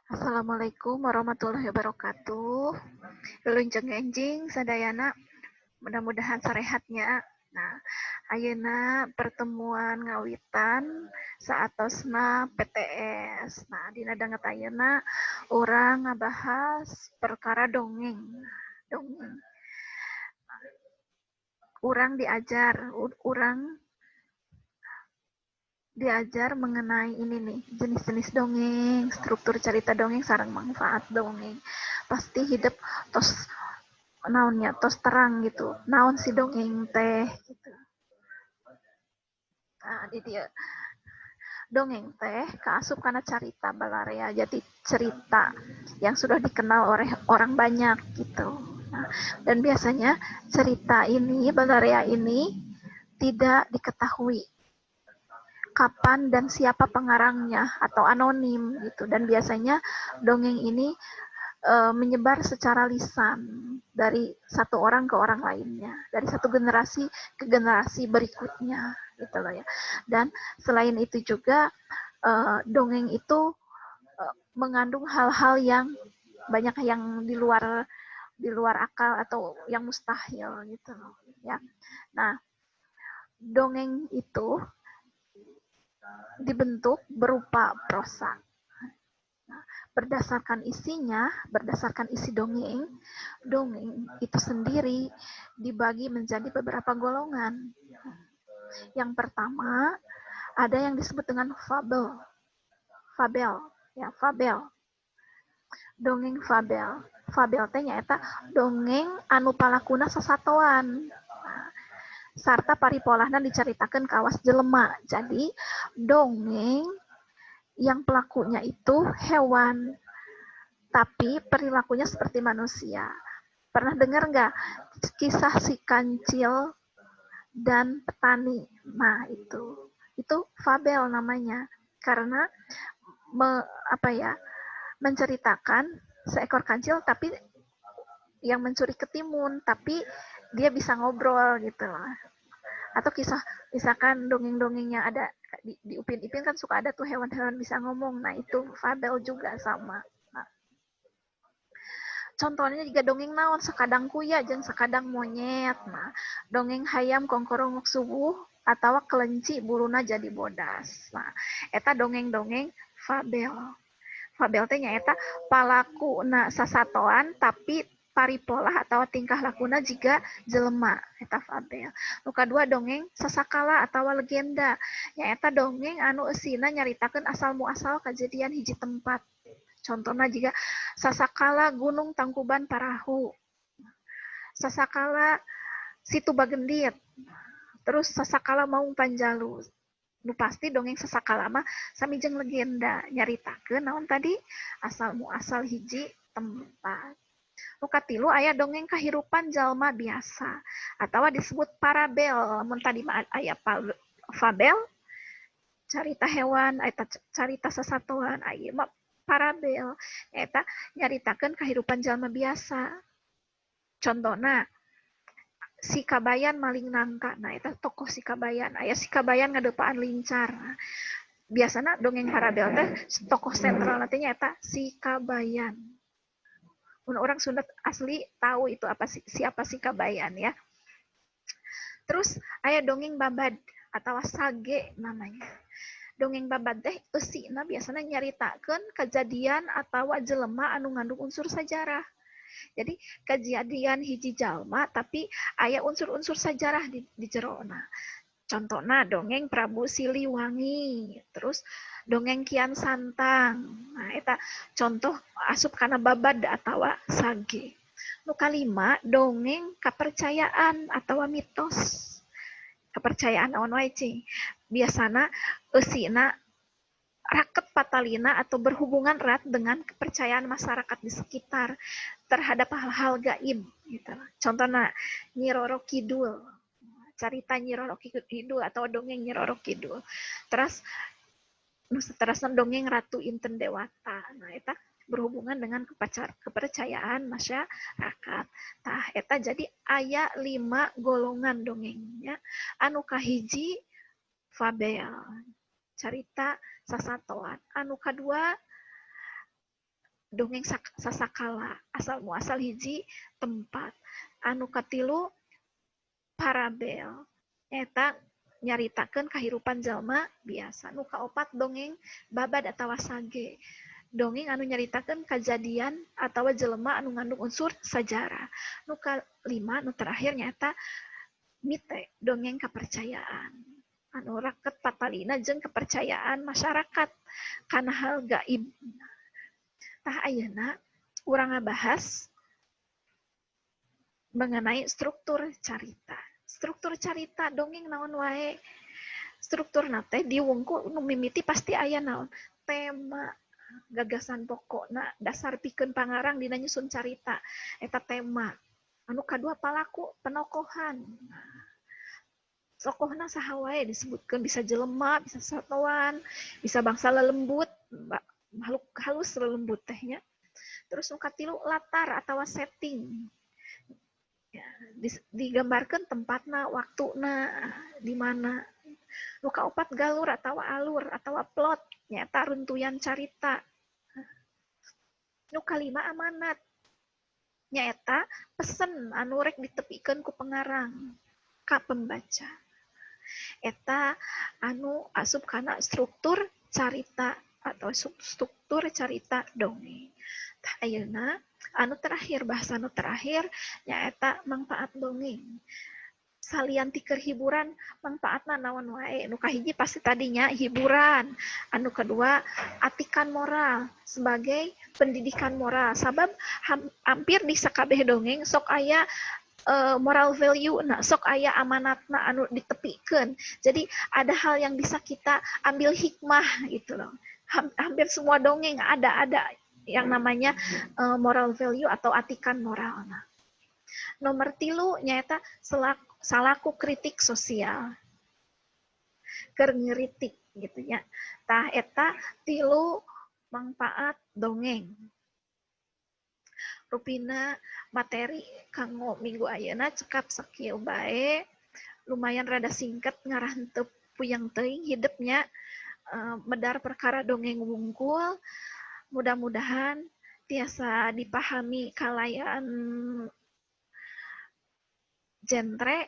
Assalamualaikum warahmatullahi wabarakatuh. Leuweung enjing sadayana, mudah-mudahan sarehatnya. Nah, ayeuna pertemuan ngawitan saatosna PTS. Nah, dina danget ayeuna urang ngabahas perkara dongeng. Dongeng. Urang diajar mengenai ini nih, jenis-jenis dongeng, struktur cerita dongeng, sarang manfaat dongeng. Pasti hidup tos naonnya tos terang gitu. Naon si dongeng teh gitu. Nah, di dia dongeng teh kaasup karena cerita balarea, jadi cerita yang sudah dikenal oleh orang banyak gitu. Nah, dan biasanya cerita ini balarea ini tidak diketahui kapan dan siapa pengarangnya atau anonim gitu, dan biasanya dongeng ini menyebar secara lisan dari satu orang ke orang lainnya, dari satu generasi ke generasi berikutnya gitu loh ya. Dan selain itu juga dongeng itu mengandung hal-hal yang banyak yang di luar akal atau yang mustahil gitu loh ya. Nah, dongeng itu dibentuk berupa prosa. Berdasarkan isi dongeng, dongeng itu sendiri dibagi menjadi beberapa golongan. Yang pertama, ada yang disebut dengan fabel. Fabel, ya, fabel. Dongeng fabel. Fabel teh nyaeta dongeng anu palakuna sasatoan. Sarta paripolahna diceritakan kawas jelema. Jadi, dongeng yang pelakunya itu hewan, tapi perilakunya seperti manusia. Pernah dengar nggak kisah si kancil dan petani? Nah, itu fabel namanya, karena me, apa ya menceritakan seekor kancil tapi yang mencuri ketimun, tapi dia bisa ngobrol gitu. Atau kisah misalkan dongeng-dongengnya ada di Upin Ipin kan suka ada tuh hewan-hewan bisa ngomong. Nah, itu fabel juga sama. Nah, contohnya juga dongeng naon sakadang kuya jeung sakadang monyet. Nah, dongeng hayam kongkorongok subuh atau kelenci buluna jadi bodas. Nah, eta dongeng-dongeng fabel. Fabel teh nyaeta palaku na sasatoan tapi paripolah atau tingkah lakuna jika jelema, eta fabel. Nu kadua dongeng sasakala atau legenda, nyaeta dongeng anu eusina nyaritakeun asal muasal kejadian hiji tempat. Contohnya jika sasakala gunung Tangkuban Parahu, sasakala situ Bagendit, terus sasakala Maung Panjalu. Nu pasti dongeng sasakala mah sami jeung legenda nyaritakeun naon tadi asal muasal hiji tempat. Nu katilu aya dongeng kahirupan jalma biasa atawa disebut parabel. Mun tadi mah aya fabel, carita hewan, eta carita sasatuan, aya mah parabel, eta nyaritakeun kahirupan jalma biasa. Contohna si Kabayan maling nangka. Nah, eta tokoh si Kabayan. Aya si Kabayan ngadepaan lincar. Biasana dongeng parabel teh tokoh sentral nantinya eta si Kabayan. Orang Sunda asli tahu itu apa siapa si Kabayan ya. Terus aya dongeng babad atau sage namanya. Dongeng babad teh eusina biasanya nyaritakeun kejadian atau jelema anu ngandung unsur sejarah. Jadi kejadian hiji jalma tapi aya unsur-unsur sejarah di jerona. Contohnya dongeng Prabu Siliwangi, terus dongeng Kian Santang. Nah, eta contoh asup kana babad atawa sage. Nu kalima dongeng kepercayaan atau mitos. Kepercayaan naon wae cing. Biasana eusina raket patalina atau berhubungan erat dengan kepercayaan masyarakat di sekitar terhadap hal-hal gaib gitu. Contohnya Nyi Roro Kidul, cerita Nyi Roro Kidul atau dongeng Nyi Roro Kidul. Terus dongeng Ratu Inten Dewata. Nah, eta berhubungan dengan kepercayaan masyarakat. Tah eta jadi aya 5 golongan dongengnya anu kahiji fabel, carita sasatoan. Anu kadua dongeng sasakala asal muasal hiji tempat. Anu katilu parabel eta nyaritakeun kahirupan jalma biasa. Nu kaopat dongeng babad atawa sage. Dongeng anu nyaritakeun kajadian atawa jelema anu ngandung unsur sejarah. Nu kalima nu terakhir nyata mite dongeng kepercayaan. Anu raket patalina jeung kepercayaan masyarakat kana hal gaib. Tah ayeuna urang ngabahas mengenai struktur carita. Struktur carita dongeng naon wae. Struktur nate diwungkul nu mimiti pasti aya naon tema, gagasan pokokna, dasar pikeun pangarang dina nyusun carita eta tema. Anu kadua palaku penokohan. Tokohna saha wae disebutkeun bisa jelema, bisa satuan, bisa bangsa lelembut, makhluk halus lelembut tehnya. Terus nu katilu latar atawa setting. Ya, digambarkan tempatna, waktuna, di mana. Nu kaopat galur atawa alur atawa plot, nyata runtuyan carita. Nu kalima amanat. Nyaeta pesen anu rek ditepikeun ku pengarang ka pembaca. Eta anu asup kana struktur carita atau struktur carita dongeng. Tah ayeuna anu terakhir, bahasa anu terakhir nyaeta manfaat dongeng. Salian ti keur hiburan manfaatna naon wae. Nu kahiji pasti tadinya hiburan. Anu kedua atikan moral sebagai pendidikan moral. Sabab hampir di sakabeh dongeng sok aya moral value, nah sok aya amanatna anu ditepikeun. Jadi ada hal yang bisa kita ambil hikmah gitu loh. Hampir semua dongeng ada yang namanya moral value atau atikan moral. Nah, nomor 3 nyaeta salaku kritik sosial. Keur ngeritik gitu nya. Tah eta 3 manfaat dongeng. Rupina materi kanggo minggu ayeuna cekap sakieu bae. Lumayan rada singkat ngarah teu puyeng teuing hidupnya. Medar perkara dongeng wungkul. Mudah-mudahan tiasa dipahami kalayan genre.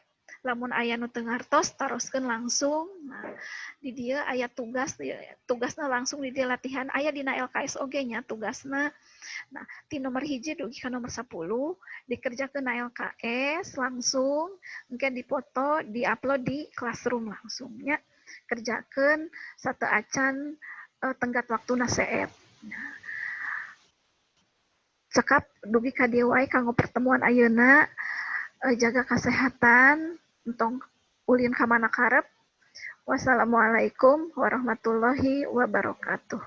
Lamun aya nu teu ngartos taroskeun langsung. Nah, di dieu aya tugasna langsung di dieu latihan. Aya dina LKS oge nya tugasna. Nah, ti nomor 1 dugi ka nomor 10 dikerjakeun na LKS langsung, mungkin dipoto, diupload di Classroom langsung nya. Kerjakeun sateu acan tenggat waktuna seet. Nah, cekap dugi ka dieu wae kanggo pertemuan ayeuna. Jaga kesehatan, entong ulin ka mana karep. Wassalamualaikum warahmatullahi wabarakatuh.